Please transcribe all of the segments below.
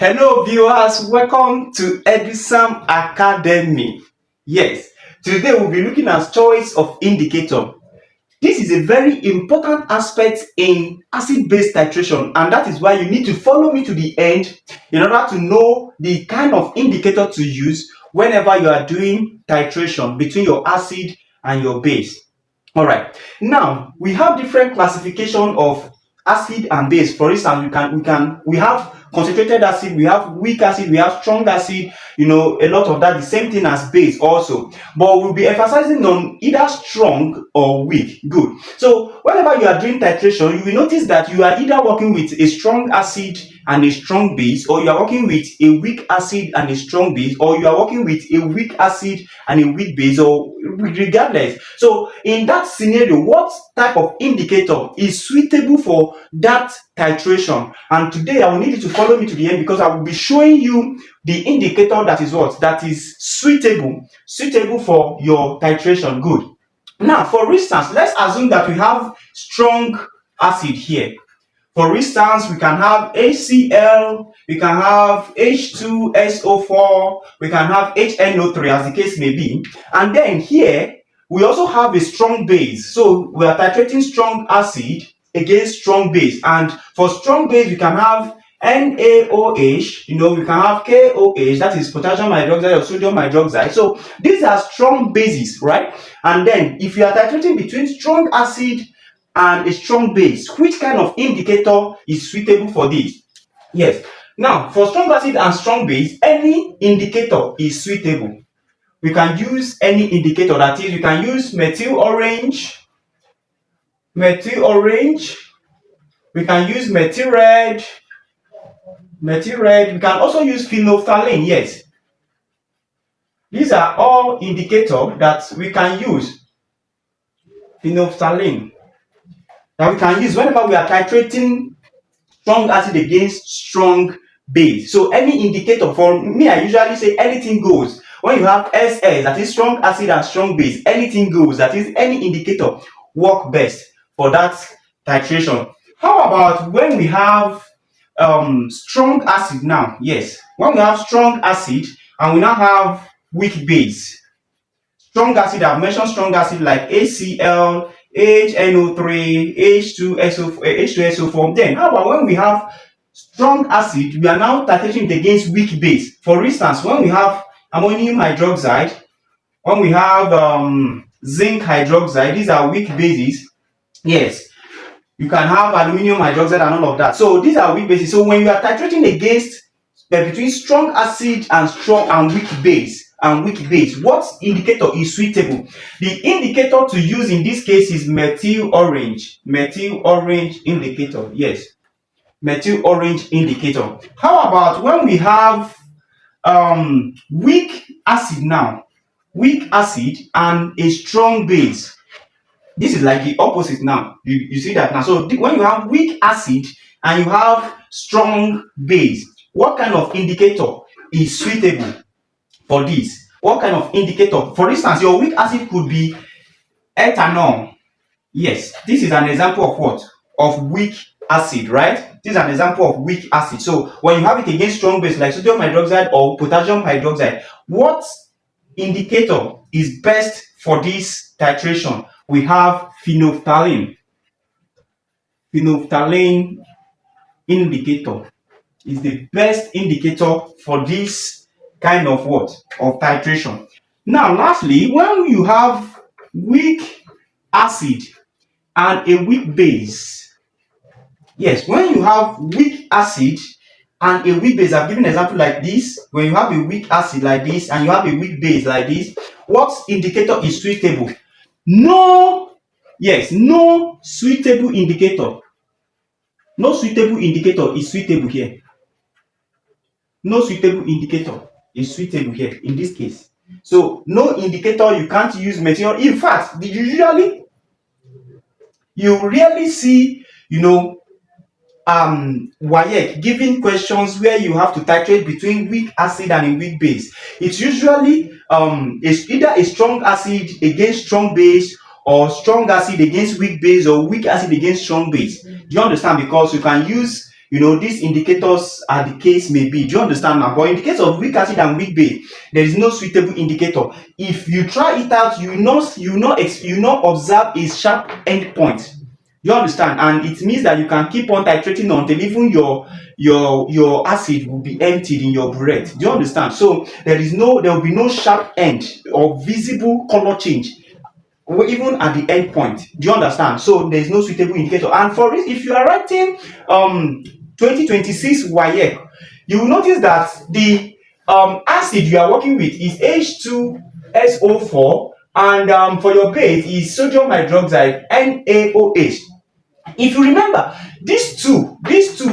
Hello viewers, welcome to Edisam Academy. Yes, today we'll be looking at choice of indicator. This is a very important aspect in acid-base titration, and that is why you need to follow me to the end in order to know the kind of indicator to use whenever you are doing titration between your acid and your base. All right, now we have different classification of acid and base. For instance, we have concentrated acid, we have weak acid, we have strong acid, a lot of that, the same thing as base also, but we'll be emphasizing on either strong or weak. Good. So whenever you are doing titration, you will notice that you are either working with a strong acid and a strong base, or you are working with a weak acid and a strong base, or you are working with a weak acid and a weak base, or regardless. So in that scenario, what type of indicator is suitable for that titration? And today I will need you to follow me to the end, because I will be showing you the indicator that is what that is suitable for your titration. Good. Now, for instance, let's assume that we have strong acid here. For instance, we can have HCl, we can have H2SO4, we can have HNO3, as the case may be. And then here, we also have a strong base. So we are titrating strong acid against strong base. And for strong base, we can have NaOH, we can have KOH, that is potassium hydroxide or sodium hydroxide. So these are strong bases, right? And then if you are titrating between strong acid and a strong base, which kind of indicator is suitable for this? Yes. Now, for strong acid and strong base, any indicator is suitable. We can use any indicator. That is, we can use methyl orange, we can use methyl red, we can also use phenolphthalein. Yes. These are all indicators that we can use. Phenolphthalein that we can use whenever we are titrating strong acid against strong base. So any indicator, for me, I usually say anything goes. When you have SS, that is strong acid and strong base, anything goes. That is, any indicator work best for that titration. How about when we have strong acid now? Yes, when we have strong acid and we now have weak base. Strong acid, I've mentioned strong acid like HCl, HNO3, H2SO4. Then how about when we have strong acid, we are now titrating it against weak base. For instance, when we have ammonium hydroxide, when we have zinc hydroxide, these are weak bases. Yes, you can have aluminum hydroxide and all of that. So these are weak bases. So when you are titrating against between strong acid and weak base, what indicator is suitable? The indicator to use in this case is methyl orange indicator. Yes, methyl orange indicator. How about when we have weak acid now, and a strong base? This is like the opposite now. You see that now. So when you have weak acid and you have strong base, what kind of indicator is suitable for this? What kind of indicator? For instance, your weak acid could be ethanol. Yes, this is an example of what? Of weak acid, right? This is an example of weak acid. So when you have it against strong base like sodium hydroxide or potassium hydroxide, what indicator is best for this titration? We have phenolphthalein. Phenolphthalein indicator is the best indicator for this kind of what? Of titration. Now, lastly, when you have weak acid and a weak base. Yes, when you have weak acid and a weak base, I've given an example like this. When you have a weak acid like this and you have a weak base like this, what indicator is suitable? No suitable indicator. No suitable indicator is suitable here. No suitable indicator is suitable here in this case. So no indicator, you can't use methyl. In fact, you rarely see, Waec giving questions where you have to titrate between weak acid and a weak base. It's usually it's either a strong acid against strong base, or strong acid against weak base, or weak acid against strong base. Do you understand? Because you can use these indicators are the case may be. Do you understand now? But in the case of weak acid and weak base, there is no suitable indicator. If you try it out, you will not observe a sharp endpoint. You understand? And it means that you can keep on titrating until even your acid will be emptied in your breath. Do you understand? So there will be no sharp end or visible color change even at the end point. Do you understand? So there is no suitable indicator. And for it, if you are writing 2026 Waec, you will notice that the acid you are working with is H2SO4, and for your base is sodium hydroxide NaOH. If you remember, these two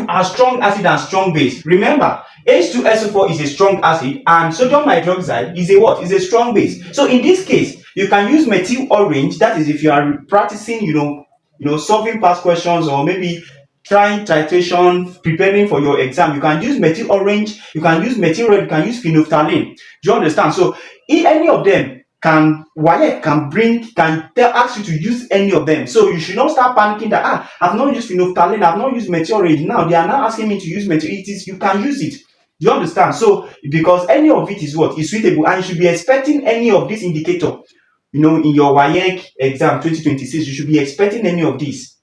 are strong acid and strong base. Remember, H2SO4 is a strong acid and sodium hydroxide is a what? Is a strong base. So in this case, you can use methyl orange. That is if you are practicing, solving past questions, or maybe trying titration, preparing for your exam. You can use methyl orange, you can use methyl red, you can use phenolphthalein. Do you understand? So if any of them can WAEC can ask you to use any of them. So you should not start panicking that I've not used phenolphthalein, I've not used methyl orange. Now they are now asking me to use methyl. It is, you can use it. Do you understand? So because any of it is what is suitable, and you should be expecting any of this indicator. In your WAEC exam 2026, you should be expecting any of this.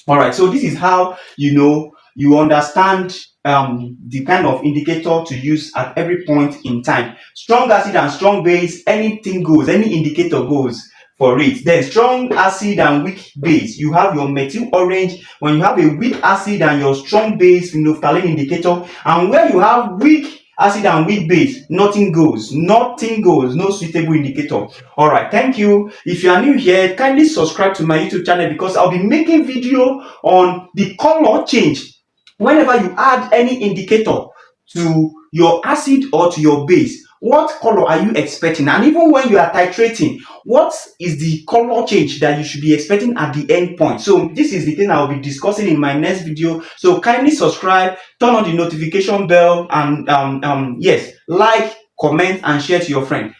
All right. So this is how you understand the kind of indicator to use at every point in time. Strong acid and strong base, anything goes, any indicator goes for it. Then strong acid and weak base, you have your methyl orange. When you have a weak acid and your strong base, phenolphthalein indicator. And where you have weak acid and weak base, nothing goes, no suitable indicator. All right, thank you. If you are new here, kindly subscribe to my YouTube channel, because I'll be making video on the color change whenever you add any indicator to your acid or to your base. What color are you expecting? And even when you are titrating, what is the color change that you should be expecting at the end point? So this is the thing I will be discussing in my next video. So kindly subscribe, turn on the notification bell, and yes, like, comment, and share to your friend.